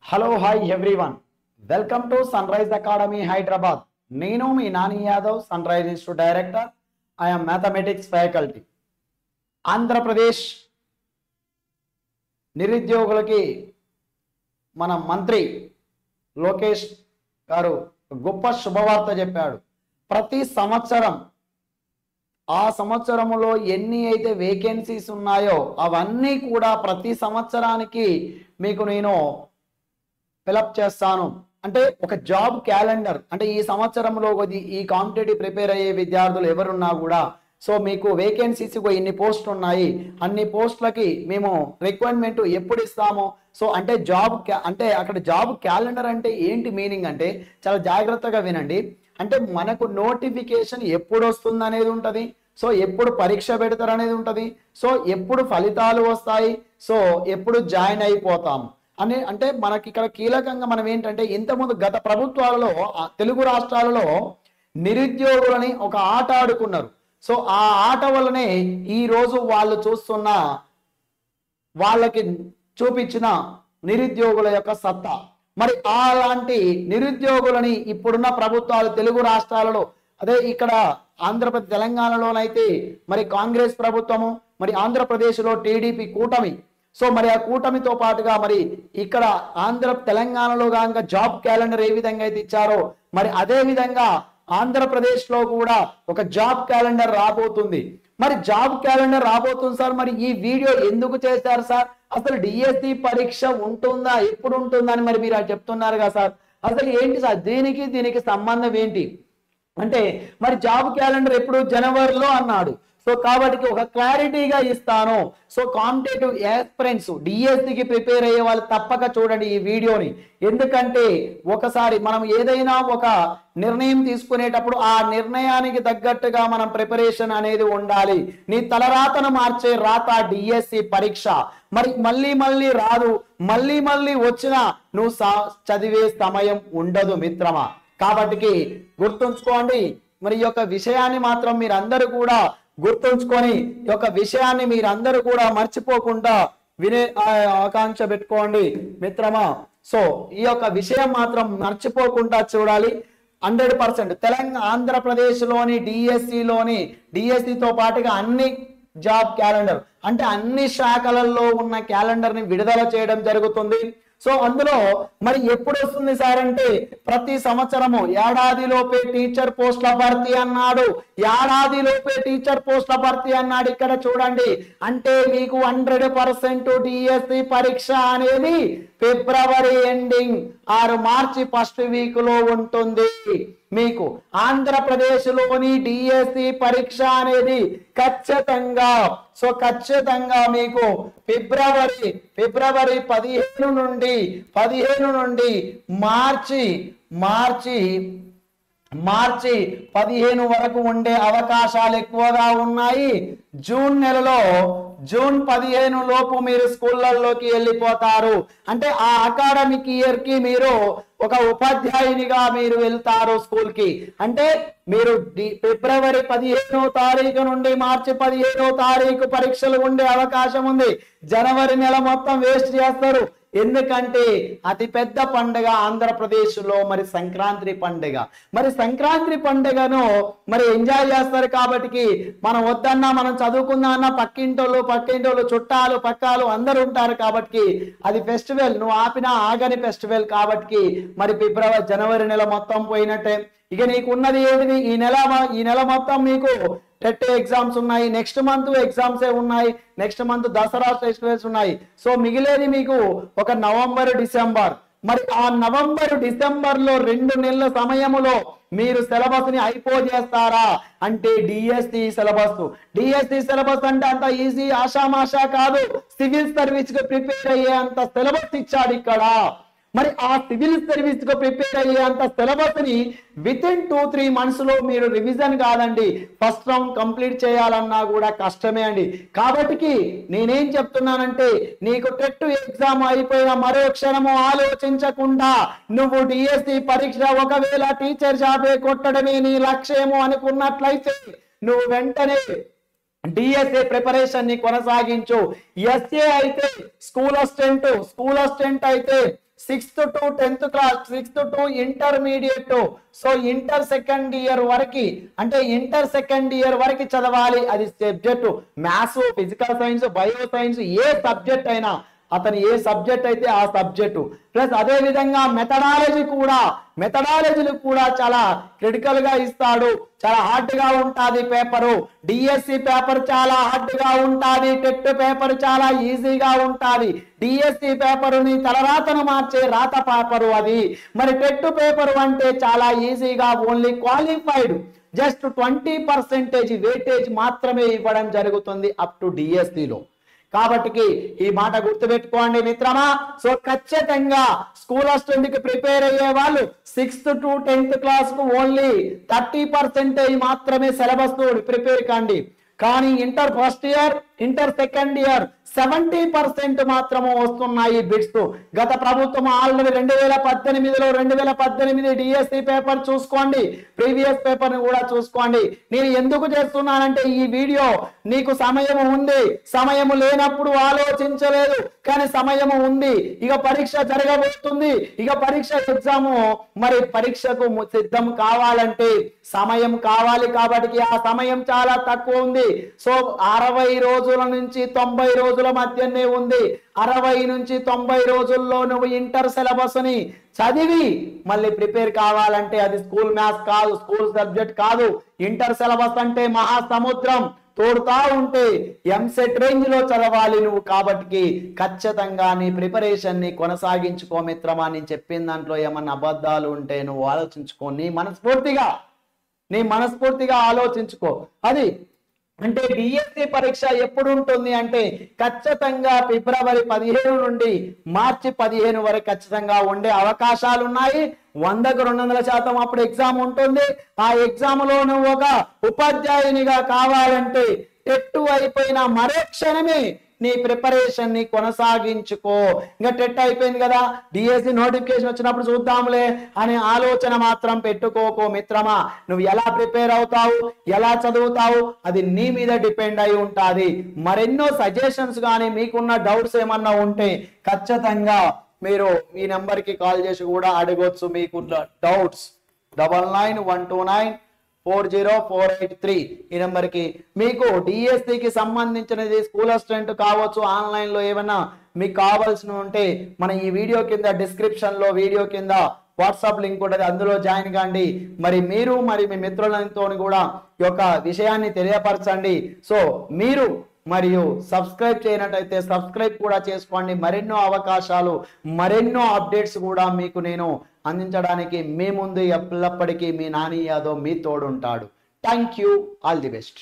Hello hi everyone, welcome to Sunrise Academy Hyderabad. నేను మీ Nani Yadav, Sunrise institute director. I'm mathematics faculty. Andhra Pradesh నిరుద్యోగులకి మన మంత్రి లోకేష్ గారు గొప్ప శుభవార్త చెప్పాడు. ప్రతి సంవత్సరం ఆ సంవత్సరములో ఎన్ని అయితే వేకెన్సీస్ ఉన్నాయో అవన్నీ కూడా ప్రతి సంవత్సరానికి మీకు నేను ఫిలప్ చేస్తాను. అంటే ఒక జాబ్ క్యాలెండర్, అంటే ఈ సంవత్సరంలో ఈ కాంపిటేటివ్ ప్రిపేర్ అయ్యే విద్యార్థులు ఎవరున్నా కూడా సో మీకు వేకెన్సీస్ ఇన్ని పోస్టులు ఉన్నాయి, అన్ని పోస్టులకి మేము రిక్వైర్మెంట్ ఎప్పుడు ఇస్తామో. సో అంటే అంటే అక్కడ జాబ్ క్యాలెండర్ అంటే ఏంటి మీనింగ్ అంటే చాలా జాగ్రత్తగా వినండి. అంటే మనకు నోటిఫికేషన్ ఎప్పుడు వస్తుంది అనేది ఉంటుంది, సో ఎప్పుడు పరీక్ష పెడతారు అనేది ఉంటుంది, సో ఎప్పుడు ఫలితాలు వస్తాయి, సో ఎప్పుడు జాయిన్ అయిపోతాం అని. అంటే మనకి ఇక్కడ కీలకంగా మనం ఏంటంటే ఇంతకుముందు గత ప్రభుత్వాలలో తెలుగు రాష్ట్రాలలో నిరుద్యోగులని ఒక ఆట ఆడుకున్నారు. సో ఆ ఆట వల్లనే ఈ రోజు వాళ్ళు చూస్తున్న వాళ్ళకి చూపించిన నిరుద్యోగుల యొక్క సత్తా. మరి అలాంటి నిరుద్యోగులని ఇప్పుడున్న ప్రభుత్వాలు తెలుగు రాష్ట్రాలలో, అదే ఇక్కడ ఆంధ్రప్రదేశ్ తెలంగాణలోనైతే మరి కాంగ్రెస్ ప్రభుత్వము, మరి ఆంధ్రప్రదేశ్లో టీడీపీ కూటమి. సో మరి ఆ కూటమితో పాటుగా మరి ఇక్కడ తెలంగాణలో కనుక జాబ్ క్యాలెండర్ ఏ విధంగా అయితే ఇచ్చారో మరి అదే విధంగా ఆంధ్రప్రదేశ్ లో కూడా ఒక జాబ్ క్యాలెండర్ రాబోతుంది. మరి జాబ్ క్యాలెండర్ రాబోతుంది సార్, మరి ఈ వీడియో ఎందుకు చేశారు సార్, అసలు డిఎస్సి పరీక్ష ఉంటుందా, ఎప్పుడు ఉంటుందా అని మరి మీరు చెప్తున్నారు కదా సార్, అసలు ఏంటి సార్ దీనికి సంబంధం ఏంటి అంటే మరి జాబ్ క్యాలెండర్ ఎప్పుడు జనవరిలో అన్నాడు. సో కాబట్టి ఒక క్లారిటీగా ఇస్తాను. సో కాంపిటేటివ్ యాస్పిరెంట్స్ డిఎస్సికి ప్రిపేర్ అయ్యే వాళ్ళు తప్పక చూడండి ఈ వీడియోని. ఎందుకంటే ఒకసారి మనం ఏదైనా ఒక నిర్ణయం తీసుకునేటప్పుడు ఆ నిర్ణయానికి తగ్గట్టుగా మనం ప్రిపరేషన్ అనేది ఉండాలి. నీ తలరాతను మార్చే రాత డిఎస్సి పరీక్ష. మరి మళ్ళీ రాదు, మళ్ళీ వచ్చినా నువ్వు చదివే సమయం ఉండదు మిత్రమా. కాబట్టి గుర్తుంచుకోండి. మరి ఈ యొక్క విషయాన్ని మాత్రం మీరందరూ కూడా గుర్తుంచుకొని ఈ యొక్క విషయాన్ని మీరందరూ కూడా మర్చిపోకుండా వినే ఆకాంక్ష పెట్టుకోండి మిత్రమా. సో ఈ యొక్క విషయం మాత్రం మర్చిపోకుండా చూడాలి. 100% తెలంగాణ ఆంధ్రప్రదేశ్లోని డిఎస్సితో పాటుగా అన్ని జాబ్ క్యాలెండర్ అంటే అన్ని శాఖలలో ఉన్న క్యాలెండర్ ని విడుదల చేయడం జరుగుతుంది. సో అందులో మరి ఎప్పుడు వస్తుంది సార్ అంటే ప్రతి సంవత్సరము ఏడాదిలోపే టీచర్ పోస్టుల భర్తీ అన్నాడు, ఏడాదిలోపే టీచర్ పోస్టుల భర్తీ అన్నాడు. ఇక్కడ చూడండి, అంటే మీకు 100% డిఎస్సి పరీక్ష అనేది ఫిబ్రవరి ఎండింగ్ ఆరు మార్చి ఫస్ట్ వీక్ లో ఉంటుంది. మీకు ఆంధ్రప్రదేశ్ లోని డిఎస్సి పరీక్ష అనేది ఖచ్చితంగా మీకు ఫిబ్రవరి 15 నుండి మార్చి 15 వరకు ఉండే అవకాశాలు ఎక్కువగా ఉన్నాయి. జూన్ 15 లోపు మీరు స్కూళ్ళల్లోకి వెళ్ళిపోతారు. అంటే ఆ అకాడమిక్ ఇయర్ కి మీరు ఒక ఉపాధ్యాయునిగా మీరు వెళ్తారు స్కూల్ కి. అంటే మీరు ఫిబ్రవరి 15వ తారీఖు నుండి మార్చి 15వ తారీఖు పరీక్షలు ఉండే అవకాశం ఉంది. జనవరి నెల మొత్తం వేస్ట్ చేస్తారు. ఎందుకంటే అతి పెద్ద పండుగ ఆంధ్రప్రదేశ్ లో మరి సంక్రాంతి పండుగ. మరి సంక్రాంతి పండుగను మరి ఎంజాయ్ చేస్తారు. కాబట్టి మనం వద్దన్నా మనం చదువుకుందా అన్న పక్కింటోళ్ళు చుట్టాలు పక్కాలు అందరూ ఉంటారు. కాబట్టి అది ఫెస్టివల్, నువ్వు ఆపినా ఆగని ఫెస్టివల్. కాబట్టి మరి జనవరి నెల మొత్తం పోయినట్టే. ఇక నీకు ఉన్నది ఏంటిది, ఈ నెల మొత్తం మీకు టెట్ ఎగ్జామ్స్ ఉన్నాయి, నెక్స్ట్ మంత్ ఎగ్జామ్స్ ఉన్నాయి, నెక్స్ట్ మంత్ దసరా ఫెస్టివల్స్ ఉన్నాయి. సో మిగిలేది మీకు ఒక నవంబర్ డిసెంబర్. మరి ఆ నవంబర్ డిసెంబర్ లో 2 నెలల సమయములో మీరు సిలబస్ ని అయిపోజేస్తారా అంటే డిఎస్సి సిలబస్ అంటే అంత ఈజీ ఆషామాషా కాదు. సివిల్ సర్వీస్ కి ప్రిపేర్ అయ్యే అంత సిలబస్ ఇచ్చాడు ఇక్కడ. మరి ఆ సివిల్ సర్వీస్ కు ప్రిపేర్ అయ్యే అంత సిలబస్ ని వితిన్ 2-3 months లో మీరు రివిజన్ కాదండి ఫస్ట్ రౌండ్ కంప్లీట్ చేయాలన్నా కూడా కష్టమే అండి. కాబట్టి నేనేం చెప్తున్నానంటే నీకు టెట్ ఎగ్జామ్ అయిపోయిన మరో క్షణము ఆలోచించకుండా నువ్వు డిఎస్సి పరీక్ష ఒకవేళ టీచర్ జాబే కొట్టడమే నీ లక్ష్యము అనుకున్నట్లయితే నువ్వు వెంటనే డిఎస్ఏ ప్రిపరేషన్ ని కొనసాగించు. ఎస్ఏ అయితే స్కూల్ అసిస్టెంట్ అయితే 6th to 10th class, 6th to intermediate. So inter second year వరకు, అంటే ఇంటర్ సెకండ్ ఇయర్ వరకు చదవాలి. అది subject maths, physical science, bio science, ఏ సబ్జెక్ట్ అయినా, అతను ఏ సబ్జెక్ట్ అయితే ఆ సబ్జెక్టు. ప్లస్ అదే విధంగా మెథడాలజీలు కూడా చాలా క్రిటికల్ గా ఇస్తాడు. చాలా హార్డ్ గా ఉంటుంది పేపరు. డిఎస్సి పేపర్ చాలా హార్డ్ గా ఉంటుంది. టెట్ పేపర్ చాలా ఈజీగా ఉంటుంది. డిఎస్సి పేపరుని తలరాతను మార్చే రాత పేపరు అది. మరి టెట్ పేపరు అంటే చాలా ఈజీగా ఓన్లీ క్వాలిఫైడ్ జస్ట్ 20% వెయిటేజ్ మాత్రమే ఇవ్వడం జరుగుతుంది అప్ టు డిఎస్సిలో. కాబట్టి ఈ మాట గుర్తుపెట్టుకోండి మిత్రమా. సో ఖచ్చితంగా స్కూల్ అసిస్టెంట్ కి ప్రిపేర్ అయ్యే వాళ్ళు 6th to 10th క్లాస్ కు ఓన్లీ 30% మాత్రమే సిలబస్ ప్రిపేర్ కండి. కానీ inter first year, inter second year 70% మాత్రము వస్తున్నాయి బిట్స్. గత ప్రభుత్వం ఆల్రెడీ 2018లో 2018 డిఎస్సి పేపర్ చూసుకోండి, ప్రీవియస్ పేపర్ ని కూడా చూసుకోండి. నేను ఎందుకు చేస్తున్నానంటే ఈ వీడియో నీకు సమయం ఉంది, సమయం లేనప్పుడు ఆలోచించలేదు, కానీ సమయం ఉంది. ఇక పరీక్ష జరగబోతుంది, ఇక పరీక్ష ఎగ్జాము, మరి పరీక్షకు సిద్ధం కావాలంటే సమయం కావాలి. కాబట్టి ఆ సమయం చాలా తక్కువ ఉంది. సో 60 రోజుల నుంచి 90 రోజుల మధ్యనే ఉంది. 60 నుంచి 90 రోజుల్లో నువ్వు ఇంటర్ సిలబస్ ని చదివి మళ్ళీ ప్రిపేర్ కావాలంటే అది స్కూల్ మ్యాథ్స్ కాదు, స్కూల్ సబ్జెక్ట్ కాదు. ఇంటర్ సిలబస్ అంటే మహాసముద్రం, తోడుతా ఉంటే ఎంసెట్ రేంజ్ లో చదవాలి నువ్వు. కాబట్టి ఖచ్చితంగా నీ ప్రిపరేషన్ ని కొనసాగించుకో మిత్రమా. నేను చెప్పిన దాంట్లో ఏమన్నా అబద్ధాలు ఉంటే నువ్వు ఆలోచించుకో, నీ మనస్ఫూర్తిగా ఆలోచించుకో. అది అంటే డిఎస్సి పరీక్ష ఎప్పుడు ఉంటుంది అంటే ఖచ్చితంగా ఫిబ్రవరి 15 నుండి మార్చి 15 వరకు ఖచ్చితంగా ఉండే అవకాశాలు ఉన్నాయి. 100కు 200% అప్పుడు ఎగ్జామ్ ఉంటుంది. ఆ ఎగ్జామ్ లో నువ్వు ఒక ఉపాధ్యాయునిగా కావాలంటే టెట్ అయిపోయిన మరే క్షణమే నీ ప్రిపరేషన్ ని కొనసాగించుకో. ఇంకా టెట్ అయిపోయింది కదా, డిఎస్సి నోటిఫికేషన్ వచ్చినప్పుడు చూద్దాంలే అనే ఆలోచన మాత్రం పెట్టుకోకో మిత్రమా. నువ్వు ఎలా ప్రిపేర్ అవుతావు, ఎలా చదువుతావు, అది నీ మీద డిపెండ్ అయి ఉంటుంది. మరెన్నో సజెషన్స్ కానీ మీకున్న డౌట్స్ ఏమన్నా ఉంటే ఖచ్చితంగా మీరు ఈ నెంబర్ కి కాల్ చేసి కూడా అడగొచ్చు మీకున్న డౌట్స్. 9912940483 ఈ నెంబర్ కి. మీకు డిఎస్సి కి సంబంధించినది స్కూల్ అసిస్టెంట్ కావచ్చు, ఆన్లైన్ లో ఏమైనా మీకు కావాల్సిన ఉంటే మన ఈ వీడియో కింద డిస్క్రిప్షన్ లో వీడియో కింద వాట్సాప్ లింక్ ఉంటుంది, అందులో జాయిన్ కాండి. మరి మీరు మరి మీ మిత్రులతో కూడా ఈ యొక్క విషయాన్ని తెలియపరచండి. సో మీరు మరియు సబ్స్క్రైబ్ చేయనట్టయితే సబ్స్క్రైబ్ కూడా చేసుకోండి. మరెన్నో అవకాశాలు, మరెన్నో అప్డేట్స్ కూడా మీకు నేను అందించడానికి మీ ముందు ఎల్లప్పటికీ మీ నాని యాదవ్ మీ తోడు ఉంటాడు. Thank you, all the best.